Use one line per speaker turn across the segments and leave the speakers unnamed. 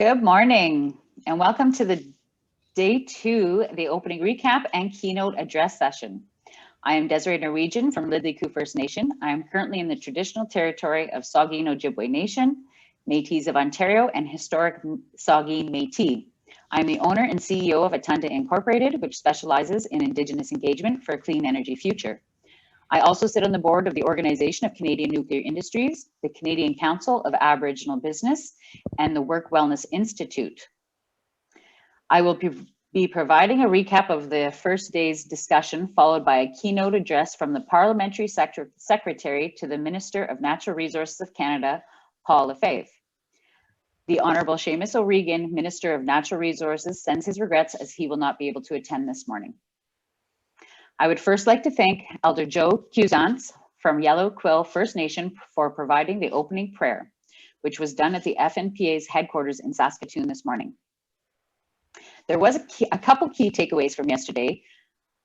Good morning and welcome to the day 2, the opening recap and keynote address session. I am Desiree Norwegian from Lidley First Nation. I am currently in the traditional territory of Saugeen Ojibwe Nation, Métis of Ontario, and historic Saugeen Métis. I am the owner and CEO of Atunda Incorporated, which specializes in Indigenous engagement for a clean energy future. I also sit on the board of the Organization of Canadian Nuclear Industries, the Canadian Council of Aboriginal Business, and the Work Wellness Institute. I will be providing a recap of the first day's discussion, followed by a keynote address from the Parliamentary Secretary to the Minister of Natural Resources of Canada, Paul Lefebvre. The Honourable Seamus O'Regan, Minister of Natural Resources, sends his regrets as he will not be able to attend this morning. I would first like to thank Elder Joe Cusance from Yellow Quill First Nation for providing the opening prayer, which was done at the FNPA's headquarters in Saskatoon this morning. There was a couple key takeaways from yesterday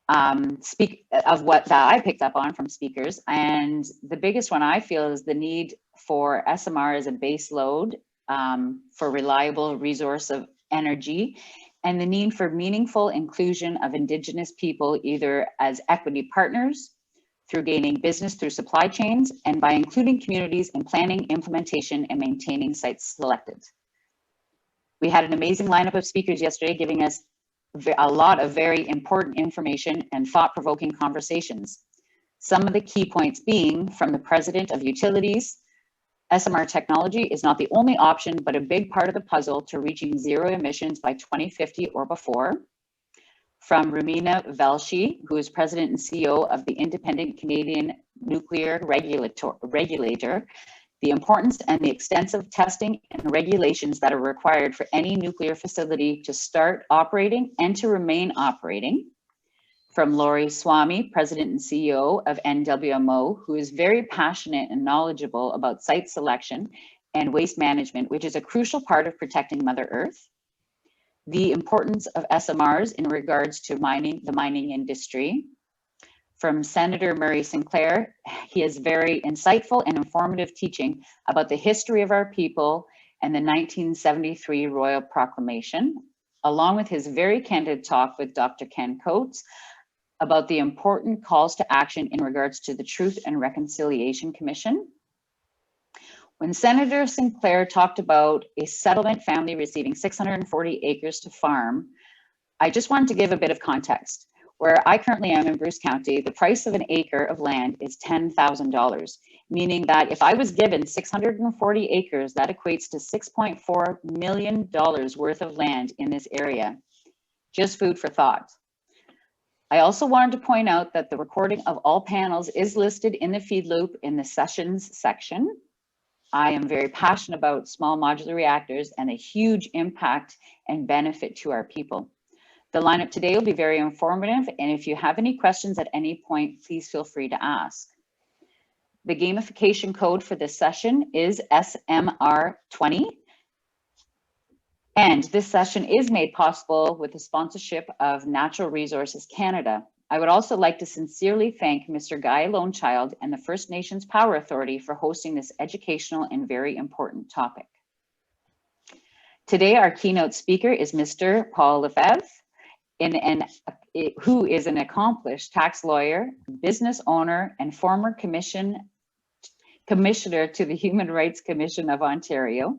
of what I picked up on from speakers, and the biggest one I feel is the need for SMR as a base load for reliable resource of energy, and the need for meaningful inclusion of Indigenous people, either as equity partners, through gaining business through supply chains, and by including communities in planning, implementation, and maintaining sites selected. We had an amazing lineup of speakers yesterday, giving us a lot of very important information and thought-provoking conversations. Some of the key points being from the President of Utilities, SMR technology is not the only option, but a big part of the puzzle to reaching zero emissions by 2050 or before. From Romina Velshi, who is President and CEO of the Independent Canadian Nuclear Regulator, the importance and the extensive testing and regulations that are required for any nuclear facility to start operating and to remain operating. From Laurie Swamy, President and CEO of NWMO, who is very passionate and knowledgeable about site selection and waste management, which is a crucial part of protecting Mother Earth. The importance of SMRs in regards to the mining industry. From Senator Murray Sinclair, he is very insightful and informative teaching about the history of our people and the 1973 Royal Proclamation, along with his very candid talk with Dr. Ken Coates about the important calls to action in regards to the Truth and Reconciliation Commission. When Senator Sinclair talked about a settlement family receiving 640 acres to farm, I just wanted to give a bit of context. Where I currently am in Bruce County, the price of an acre of land is $10,000, meaning that if I was given 640 acres, that equates to $6.4 million worth of land in this area. Just food for thought. I also wanted to point out that the recording of all panels is listed in the feed loop in the sessions section. I am very passionate about small modular reactors and the huge impact and benefit to our people. The lineup today will be very informative, and if you have any questions at any point, please feel free to ask. The gamification code for this session is SMR20. And this session is made possible with the sponsorship of Natural Resources Canada. I would also like to sincerely thank Mr. Guy Lonechild and the First Nations Power Authority for hosting this educational and very important topic. Today, our keynote speaker is Mr. Paul Lefebvre, who is an accomplished tax lawyer, business owner, and former commissioner to the Human Rights Commission of Ontario.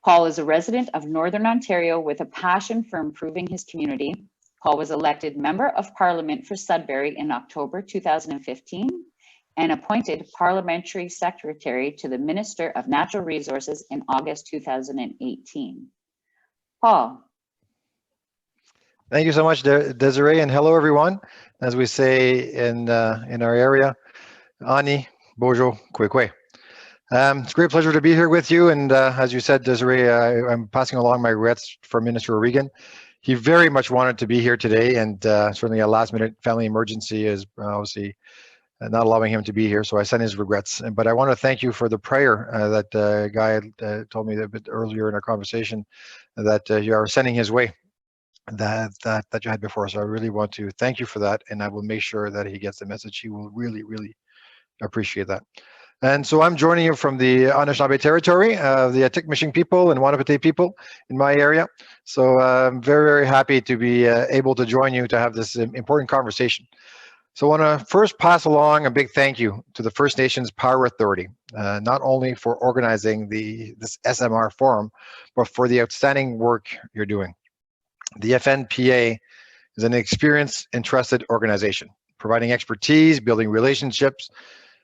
Paul is a resident of Northern Ontario with a passion for improving his community. Paul was elected Member of Parliament for Sudbury in October 2015 and appointed Parliamentary Secretary to the Minister of Natural Resources in August 2018. Paul.
Thank you so much, Desiree, and hello, everyone. As we say in our area, Ani, Bojo, Kwekwe. It's a great pleasure to be here with you. And as you said, Desiree, I'm passing along my regrets for Minister O'Regan. He very much wanted to be here today, and certainly a last-minute family emergency is obviously not allowing him to be here, so I send his regrets. But I want to thank you for the prayer that Guy had told me a bit earlier in our conversation that you are sending his way. That you had before. So I really want to thank you for that, and I will make sure that he gets the message. He will really, really appreciate that. And so I'm joining you from the Anishinaabe territory, the Atitmishing people and Wanapate people in my area. So I'm very, very happy to be able to join you to have this important conversation. So I want to first pass along a big thank you to the First Nations Power Authority, not only for organizing this SMR forum, but for the outstanding work you're doing. The FNPA is an experienced and trusted organization, providing expertise, building relationships,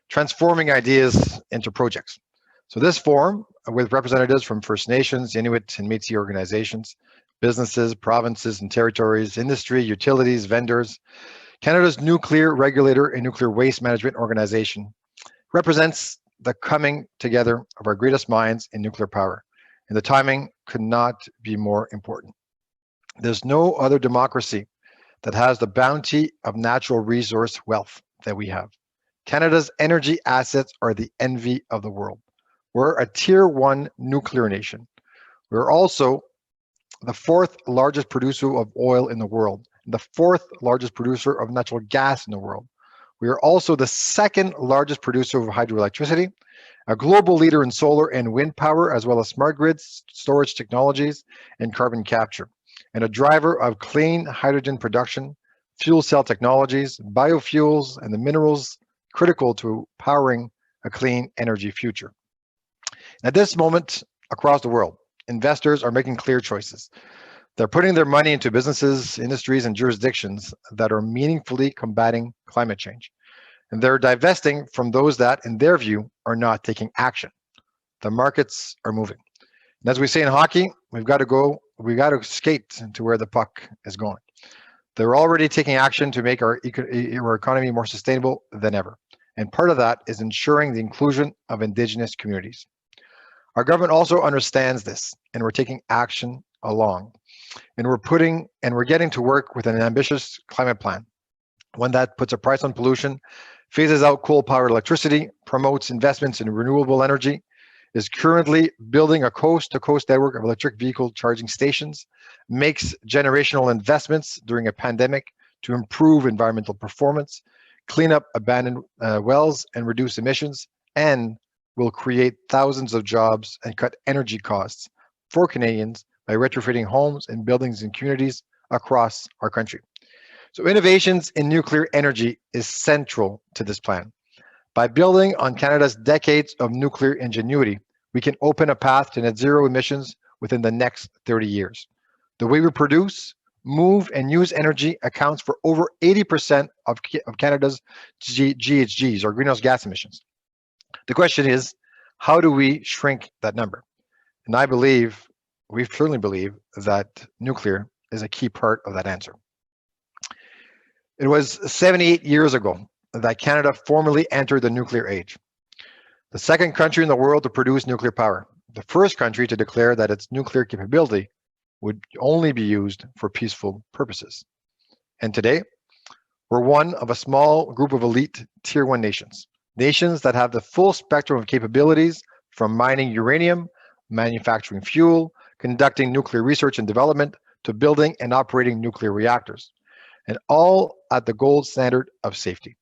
transforming ideas into projects. So this forum, with representatives from First Nations, Inuit and Métis organizations, businesses, provinces and territories, industry, utilities, vendors, Canada's nuclear regulator and nuclear waste management organization, represents the coming together of our greatest minds in nuclear power, and the timing could not be more important. There's no other democracy that has the bounty of natural resource wealth that we have. Canada's energy assets are the envy of the world. We're a tier 1 nuclear nation. We're also the 4th largest producer of oil in the world, the 4th largest producer of natural gas in the world. We are also the 2nd largest producer of hydroelectricity, a global leader in solar and wind power, as well as smart grids, storage technologies, and carbon capture, and a driver of clean hydrogen production, fuel cell technologies, biofuels, and the minerals critical to powering a clean energy future. At this moment, across the world, investors are making clear choices. They're putting their money into businesses, industries, and jurisdictions that are meaningfully combating climate change. And they're divesting from those that, in their view, are not taking action. The markets are moving. And as we say in hockey, we've got to skate to where the puck is going. They're already taking action to make our economy more sustainable than ever. And part of that is ensuring the inclusion of Indigenous communities. Our government also understands this, and we're taking action along. And we're getting to work with an ambitious climate plan, one that puts a price on pollution, phases out coal-powered electricity, promotes investments in renewable energy, is currently building a coast-to-coast network of electric vehicle charging stations, makes generational investments during a pandemic to improve environmental performance, clean up abandoned wells and reduce emissions, and will create thousands of jobs and cut energy costs for Canadians by retrofitting homes and buildings in communities across our country. So innovations in nuclear energy is central to this plan. By building on Canada's decades of nuclear ingenuity, we can open a path to net zero emissions within the next 30 years. The way we produce, move, and use energy accounts for over 80% of Canada's GHGs, or greenhouse gas emissions. The question is, how do we shrink that number? And we firmly believe that nuclear is a key part of that answer. It was 78 years ago that Canada formally entered the nuclear age. The 2nd country in the world to produce nuclear power. The 1st country to declare that its nuclear capability would only be used for peaceful purposes. And today, we're one of a small group of elite tier 1 nations. Nations that have the full spectrum of capabilities, from mining uranium, manufacturing fuel, conducting nuclear research and development, to building and operating nuclear reactors, and all at the gold standard of safety.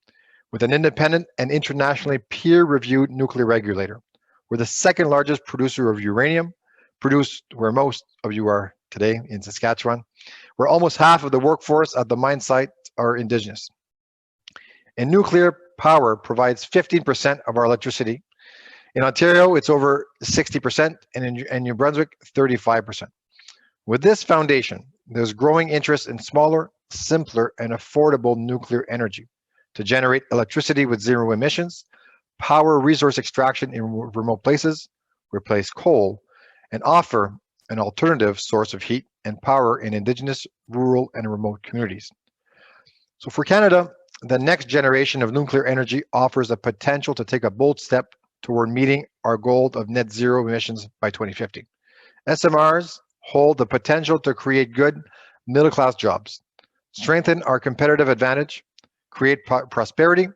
With an independent and internationally peer-reviewed nuclear regulator, we're the 2nd largest producer of uranium, produced where most of you are today in Saskatchewan, where almost half of the workforce at the mine site are Indigenous. And nuclear power provides 15% of our electricity. In Ontario, it's over 60%, and in New Brunswick, 35%. With this foundation, there's growing interest in smaller, simpler, and affordable nuclear energy to generate electricity with zero emissions, power resource extraction in remote places, replace coal, and offer an alternative source of heat and power in Indigenous, rural, and remote communities. So for Canada, the next generation of nuclear energy offers a potential to take a bold step toward meeting our goal of net zero emissions by 2050. SMRs hold the potential to create good middle-class jobs, strengthen our competitive advantage, create prosperity,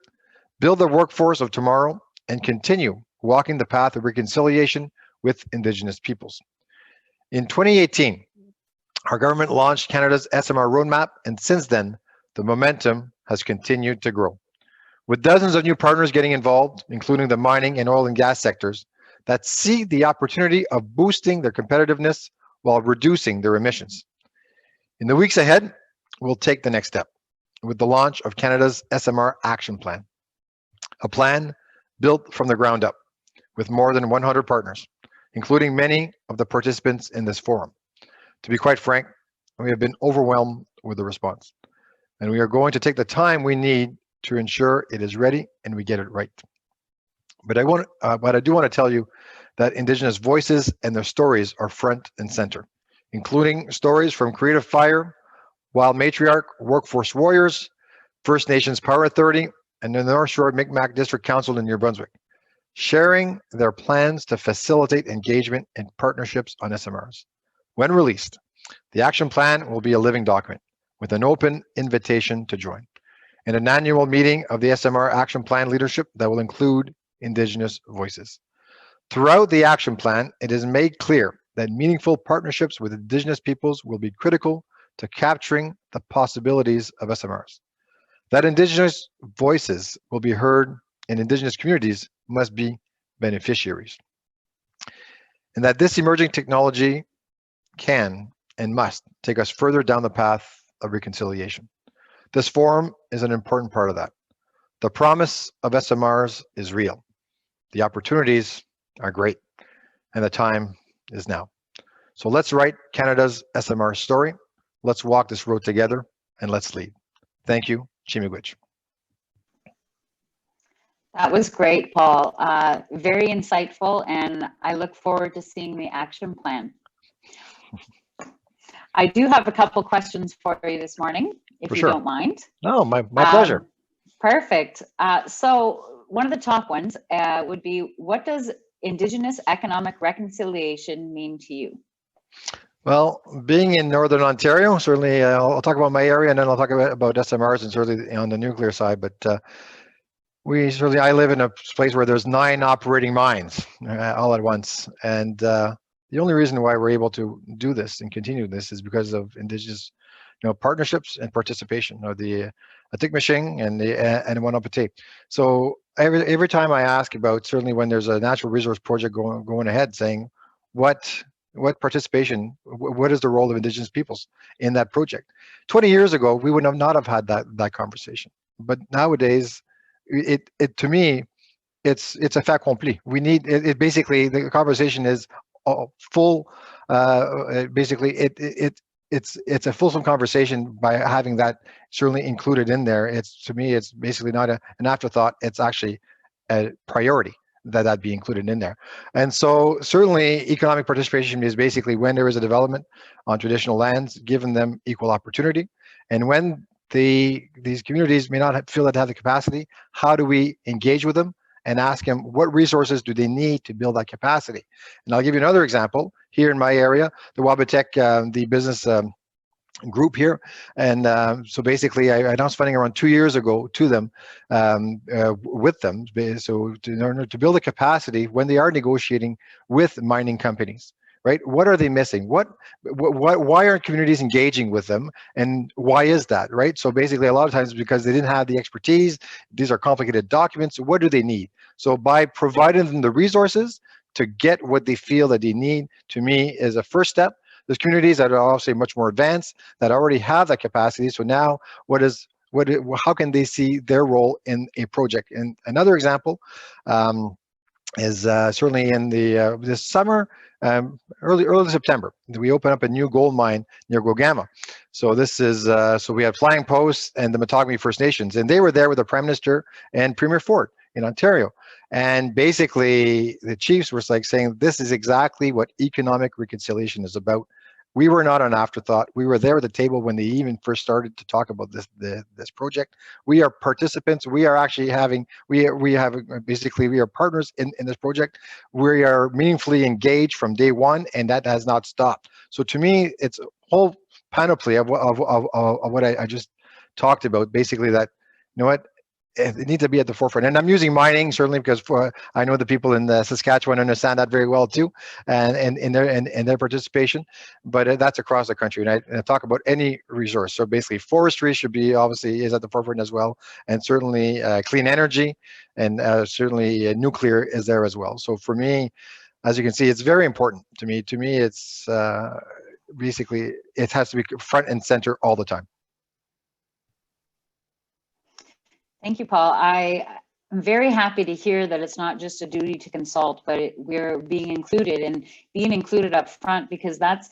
build the workforce of tomorrow, and continue walking the path of reconciliation with Indigenous peoples. In 2018, our government launched Canada's SMR roadmap, and since then, the momentum has continued to grow. with dozens of new partners getting involved, including the mining and oil and gas sectors, that see the opportunity of boosting their competitiveness while reducing their emissions. In the weeks ahead, we'll take the next step with the launch of Canada's SMR Action Plan, a plan built from the ground up with more than 100 partners, including many of the participants in this forum. To be quite frank, we have been overwhelmed with the response, and we are going to take the time we need to ensure it is ready and we get it right. But I do want to tell you that Indigenous voices and their stories are front and center, including stories from Creative Fire, Wild Matriarch, Workforce Warriors, First Nations Power Authority, and the North Shore Mi'kmaq District Council in New Brunswick, sharing their plans to facilitate engagement and partnerships on SMRs. When released, the action plan will be a living document with an open invitation to join, and an annual meeting of the SMR Action Plan leadership that will include Indigenous voices. Throughout the action plan, it is made clear that meaningful partnerships with Indigenous peoples will be critical to capturing the possibilities of SMRs. That Indigenous voices will be heard and Indigenous communities must be beneficiaries. And that this emerging technology can and must take us further down the path of reconciliation. This forum is an important part of that. The promise of SMRs is real. The opportunities are great, and the time is now. So let's write Canada's SMR story. Let's walk this road together, and let's lead. Thank you, Chimigwich.
That was great, Paul. Very insightful, and I look forward to seeing the action plan. I do have a couple questions for you this morning, if you don't mind.
No, my pleasure.
Perfect. So one of the top ones would be, what does Indigenous economic reconciliation mean to you?
Well, being in Northern Ontario, certainly I'll talk about my area and then I'll talk about SMRs and certainly on the nuclear side, but I live in a place where there's 9 operating mines all at once. And the only reason why we're able to do this and continue this is because of Indigenous partnerships and participation, the Atikmashing and the Wanapate. So every time I ask about, certainly when there's a natural resource project going ahead, saying what participation, what is the role of Indigenous peoples in that project? 20 years ago, we would not have had that conversation. But nowadays, it to me, it's a fait accompli. We need it. Basically, the conversation is full. Basically, it's a fulsome conversation by having that certainly included in there. To me, it's basically not an afterthought. It's actually a priority that be included in there. And so certainly economic participation is basically when there is a development on traditional lands, giving them equal opportunity. And when these communities may not feel that they have the capacity, how do we engage with them and ask them what resources do they need to build that capacity? And I'll give you another example. Here in my area, the Wabatek, the business group here, and so basically I announced funding around 2 years ago to them, with them, so in order to build a capacity when they are negotiating with mining companies. Right? What are they missing? Why aren't communities engaging with them? And why is that? Right? So basically, a lot of times because they didn't have the expertise. These are complicated documents. What do they need? So by providing them the resources to get what they feel that they need, to me, is a first step. There's communities that are obviously much more advanced that already have that capacity. So now, how can they see their role in a project? And another example is certainly in the this summer. Early September, we open up a new gold mine near Gogama. So this is so we had Flying Post and the Matagami First Nations, and they were there with the Prime Minister and Premier Ford in Ontario. And basically, the chiefs were like saying, "This is exactly what economic reconciliation is about." We were not an afterthought. We were there at the table when they even first started to talk about this project. We are participants. We are actually we are partners in this project. We are meaningfully engaged from day one, and that has not stopped. So to me, it's a whole panoply of what I just talked about. Basically, that it needs to be at the forefront. And I'm using mining certainly because I know the people in Saskatchewan understand that very well too, and in their participation. But that's across the country. And I talk about any resource. So basically, forestry should be obviously is at the forefront as well, and certainly clean energy, and certainly nuclear is there as well. So for me, as you can see, it's very important to me. To me, it's basically it has to be front and center all the time.
Thank you, Paul. I'm very happy to hear that it's not just a duty to consult, but we're being included and being included up front, because that's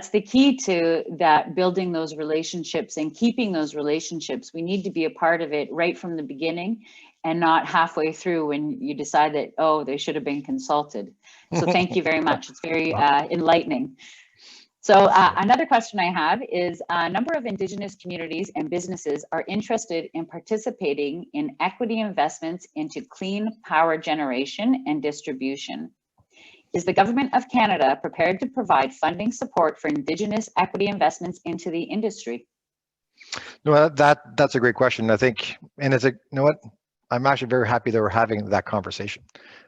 the key to that, building those relationships and keeping those relationships. We need to be a part of it right from the beginning and not halfway through when you decide that, oh, they should have been consulted. So thank you very much. It's very enlightening. So another question I have is a number of Indigenous communities and businesses are interested in participating in equity investments into clean power generation and distribution. Is the Government of Canada prepared to provide funding support for Indigenous equity investments into the industry?
No, that's a great question. I think, and it's you know what, I'm actually very happy that we're having that conversation,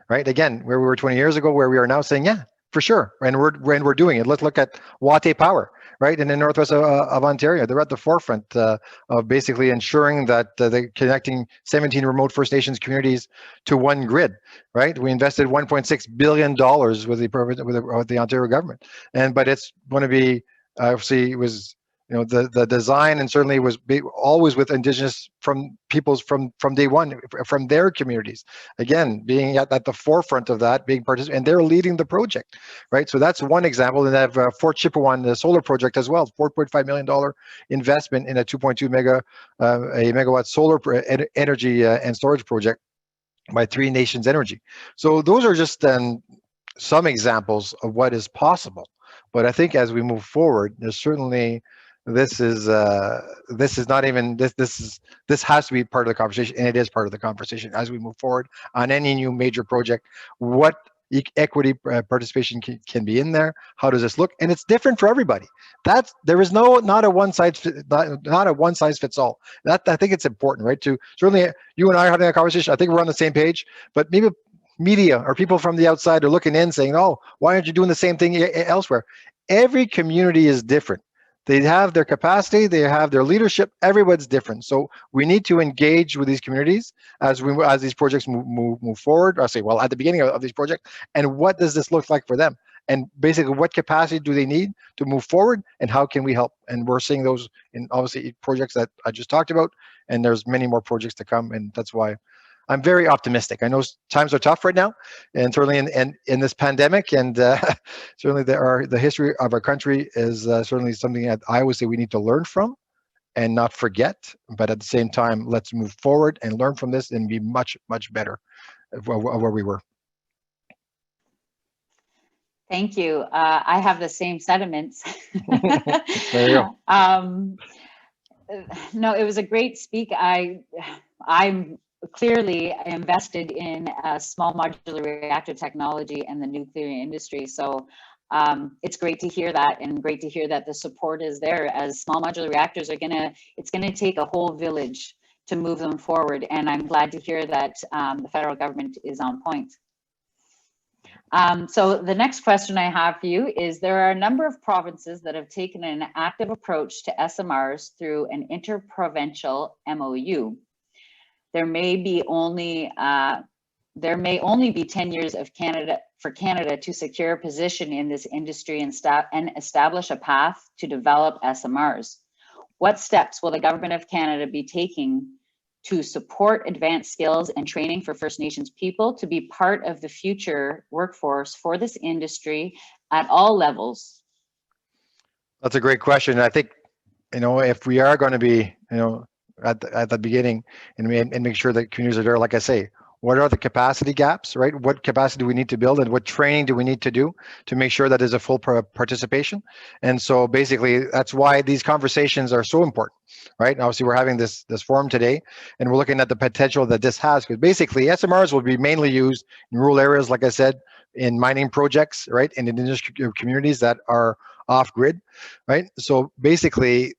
right? Again, where we were 20 years ago, where we are now saying, yeah, for sure, and we're doing it. Let's look at Wate Power, right, in the northwest of Ontario. They're at the forefront of basically ensuring that they're connecting 17 remote First Nations communities to one grid, right? We invested $1.6 billion with the Ontario government, but it's going to be obviously it was. You know, the design, and certainly was always with Indigenous peoples from day one, from their communities. Again, being at the forefront of that, being participant, and they're leading the project, right? So that's one example. And they have Fort Chipewyan, the solar project as well, $4.5 million investment in a 2.2 megawatt solar energy and storage project by Three Nations Energy. So those are just some examples of what is possible. But I think as we move forward, there's certainly this not even this has to be part of the conversation, and it is part of the conversation as we move forward on any new major project. What equity participation can be in there? How does this look? And it's different for everybody. There is not a one size fits all. That I think it's important, right? To certainly you and I are having a conversation. I think we're on the same page, but maybe media or people from the outside are looking in saying, oh, why aren't you doing the same thing elsewhere? Every community is different. They have their capacity, they have their leadership, everyone's different. So we need to engage with these communities as these projects move forward. I say, well, at the beginning of these projects, and what does this look like for them? And basically, what capacity do they need to move forward, and how can we help? And we're seeing those in obviously projects that I just talked about, and there's many more projects to come, and that's why I'm very optimistic. I know times are tough right now, and certainly in this pandemic, and certainly the history of our country is certainly something that I always say we need to learn from and not forget. But at the same time, let's move forward and learn from this and be much, much better of where we were.
Thank you. I have the same sentiments.
There you go.
No, it was a great speak. I'm clearly invested in small modular reactor technology and the nuclear industry. So it's great to hear that, and great to hear that the support is there, as small modular reactors it's gonna take a whole village to move them forward. And I'm glad to hear that the federal government is on point. So the next question I have for you is, there are a number of provinces that have taken an active approach to SMRs through an interprovincial MOU. There may only be 10 years for Canada to secure a position in this industry and establish a path to develop SMRs. What steps will the Government of Canada be taking to support advanced skills and training for First Nations people to be part of the future workforce for this industry at all levels?
That's a great question. I think, if we are going to be, at the beginning and make sure that communities are there, like I say, what are the capacity gaps, right? What capacity do we need to build, and what training do we need to do to make sure that there's a full participation? And so basically, that's why these conversations are so important, right? Obviously, we're having this forum today, and we're looking at the potential that this has, because basically SMRs will be mainly used in rural areas, like I said, in mining projects, right? In Indigenous communities that are off grid, right? So basically,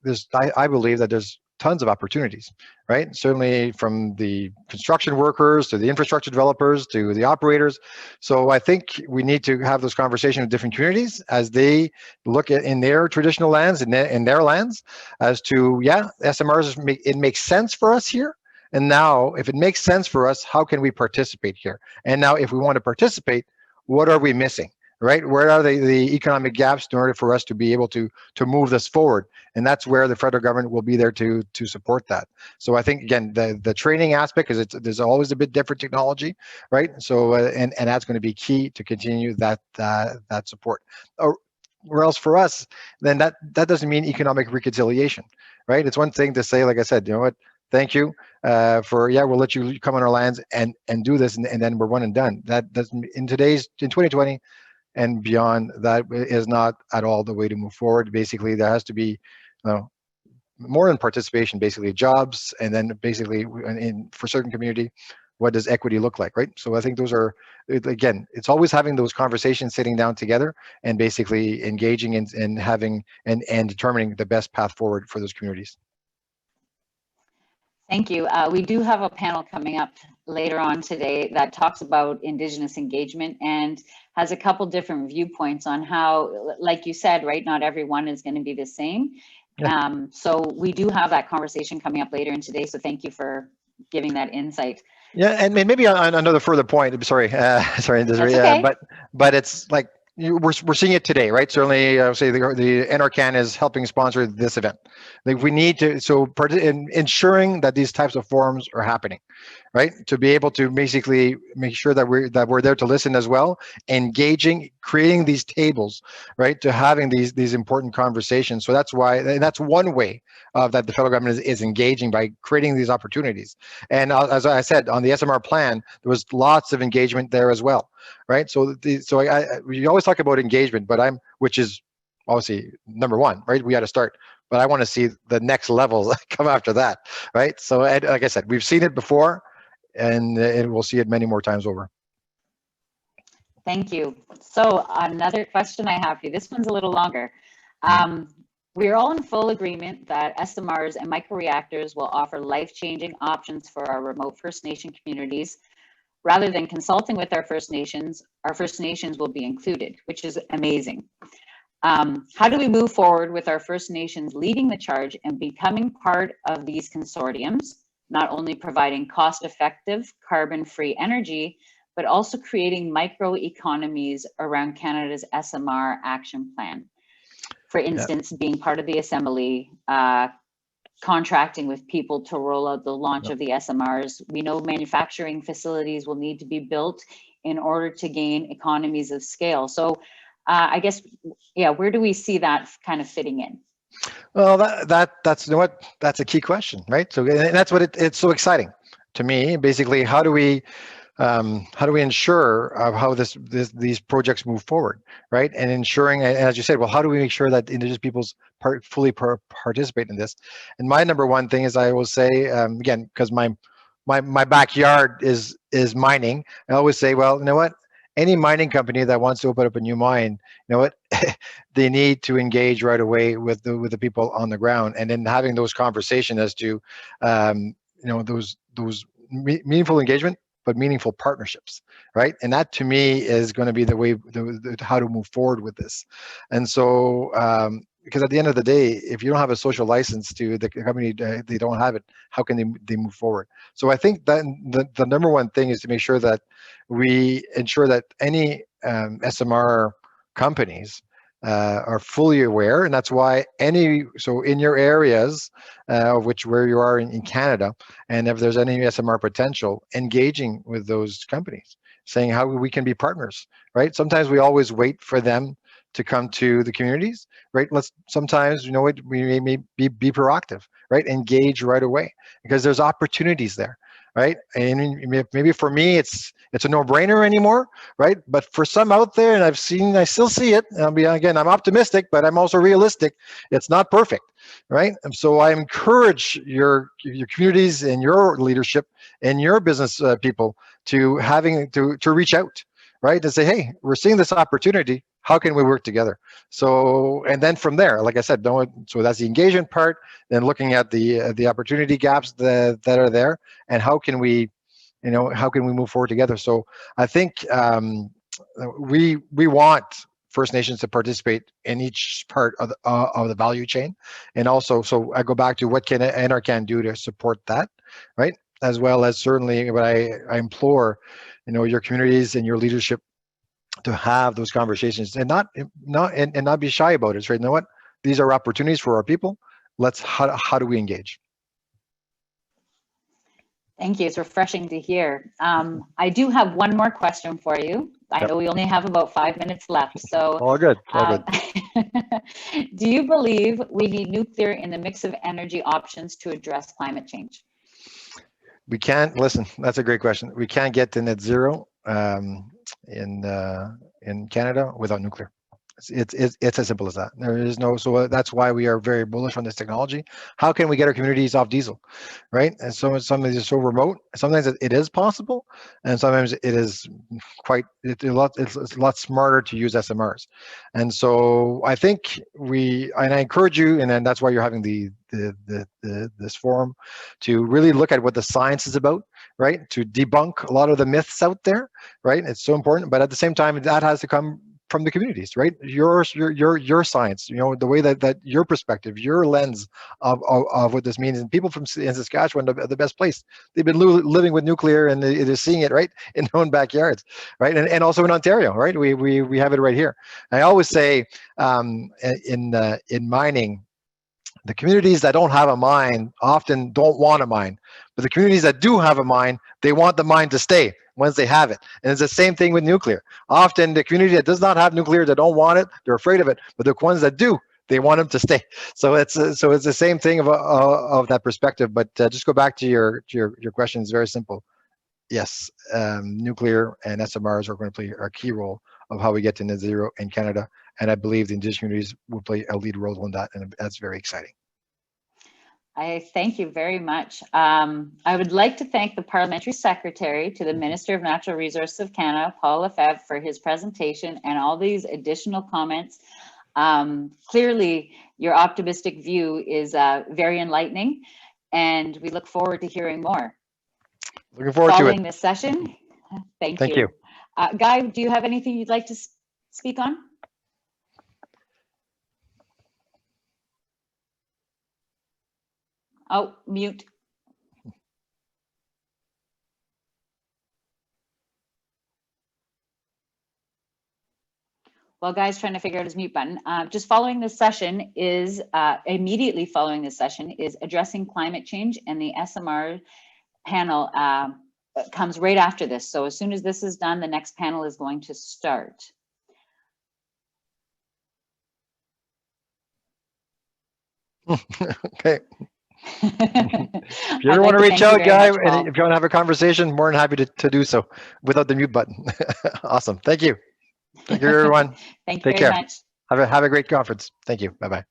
I believe that there's tons of opportunities, right? Certainly from the construction workers to the infrastructure developers to the operators. So I think we need to have those conversations with different communities as they look at in their traditional lands, in their lands, as to, yeah, SMRs, it makes sense for us here. And now, if it makes sense for us, how can we participate here? And now, if we want to participate, what are we missing? Right? Where are the economic gaps in order for us to be able to move this forward? And that's where the federal government will be there to support that. So I think, again, the training aspect, because there's always a bit different technology, right? So and that's going to be key to continue that support. Or else for us, then that doesn't mean economic reconciliation, right? It's one thing to say, like I said, you know what? Thank you for, yeah, we'll let you come on our lands and do this, and then we're one and done. That doesn't, in 2020 and beyond, that is not at all the way to move forward. Basically, there has to be more than participation, basically jobs, and then basically for certain community, what does equity look like, right? So I think those are, again, it's always having those conversations, sitting down together and basically engaging and having and determining the best path forward for those communities.
Thank you. We do have a panel coming up later on today that talks about Indigenous engagement and has a couple different viewpoints on how, like you said, right, not everyone is going to be the same. Yeah. So we do have that conversation coming up later in today. So thank you for giving that insight.
Yeah, and maybe on another further point, sorry, Desiree,
okay.
But it's like, we're seeing it today, right? Certainly, say the NRCan is helping sponsor this event. Like, we need to, so ensuring that these types of forums are happening, right? To be able to basically make sure that we're there to listen as well, engaging, creating these tables, right? To having these important conversations. So that's why, and that's one way that the federal government is engaging, by creating these opportunities. And as I said, on the SMR plan, there was lots of engagement there as well, right? So we always talk about engagement, but which is obviously number one, right? We got to start, but I want to see the next levels come after that, right? So like I said, we've seen it before, and we'll see it many more times over.
Thank you. So another question I have for you, this one's a little longer. We are all in full agreement that SMRs and microreactors will offer life-changing options for our remote First Nation communities. Rather than consulting with our First Nations will be included, which is amazing. How do we move forward with our First Nations leading the charge and becoming part of these consortiums, not only providing cost-effective, carbon-free energy, but also creating micro-economies around Canada's SMR action plan? For instance, being part of the assembly, contracting with people to roll out the launch of the SMRs. We know manufacturing facilities will need to be built in order to gain economies of scale. So I guess, yeah, where do we see that kind of fitting in?
Well, that's, you know what, that's a key question, right? So that's what it's so exciting to me. Basically, how do we ensure how these projects move forward, right? And ensuring, as you said, well, how do we make sure that Indigenous peoples fully participate in this? And my number one thing is, I will say, again, because my backyard is mining, I always say, well, you know what? Any mining company that wants to open up a new mine, you know what, they need to engage right away with the people on the ground, and then having those conversations as to, you know, those meaningful engagement, but meaningful partnerships, right? And that, to me, is going to be the way, how to move forward with this. And so, because at the end of the day, if you don't have a social license to the company, they don't have it, how can they move forward? So I think that the number one thing is to make sure that we ensure that any SMR companies are fully aware, and that's why so in your areas of where you are in Canada, and if there's any SMR potential, engaging with those companies, saying how we can be partners, right? Sometimes we always wait for them to come to the communities, right? Sometimes, you know what, we may be proactive, right? Engage right away, because there's opportunities there, right? And maybe for me, it's a no-brainer anymore, right? But for some out there, and I still see it, and I'm optimistic, but I'm also realistic. It's not perfect, right? And so I encourage your communities and your leadership and your business people to reach out, right? To say, hey, we're seeing this opportunity. how can we work together? So, and then from there, like I said, so that's the engagement part, then looking at the opportunity gaps that are there, and how can we, how can we move forward together? So I think we want First Nations to participate in each part of the value chain. And also, so I go back to what can NRCan do to support that, right? As well as certainly what I implore, your communities and your leadership to have those conversations and not be shy about it, right? You know what? These are opportunities for our people. How do we engage?
Thank you. It's refreshing to hear. I do have one more question for you. I know we only have about 5 minutes left. So
all good. All
good. Do you believe we need nuclear in the mix of energy options to address climate change?
We can't, listen, that's a great question. We can't get to net zero in Canada without nuclear. It's as simple as that. There is no, so that's why we are very bullish on this technology. How can we get our communities off diesel, right? And so some of these are so remote. Sometimes it is possible, and sometimes it is it's a lot smarter to use SMRs. And so I think and I encourage you, and then that's why you're having this forum, to really look at what the science is about, right? To debunk a lot of the myths out there, right? It's so important, but at the same time, that has to come from the communities, right? Your science, the way that your perspective, your lens of what this means. And people in Saskatchewan are the best place. They've been living with nuclear and they're seeing it right in their own backyards, right? And also in Ontario, right? We have it right here. I always say in mining, the communities that don't have a mine often don't want a mine, but the communities that do have a mine, they want the mine to stay once they have it. And it's the same thing with nuclear. Often the community that does not have nuclear, they don't want it, they're afraid of it, but the ones that do, they want them to stay. So it's the same thing of that perspective. But just go back to your question. It's very simple. Yes, nuclear and SMRs are going to play a key role of how we get to net zero in Canada. And I believe the Indigenous communities will play a lead role in that, and that's very exciting.
I thank you very much. I would like to thank the Parliamentary Secretary to the Minister of Natural Resources of Canada, Paul Lefebvre, for his presentation and all these additional comments. Clearly, your optimistic view is very enlightening, and we look forward to hearing more.
Looking forward to it.
Following this session, thank you. Guy, do you have anything you'd like to speak on? Oh, mute. Well, guys, trying to figure out his mute button. Just following this session is, immediately following this session is addressing climate change, and the SMR panel comes right after this. So as soon as this is done, the next panel is going to start.
Okay. If you ever want to reach out, Guy, and if you want to have a conversation, more than happy to do so without the mute button. Awesome. Thank you. Thank you, everyone.
Thank you
Take
very
care.
much.
Have a great conference. Thank you. Bye-bye.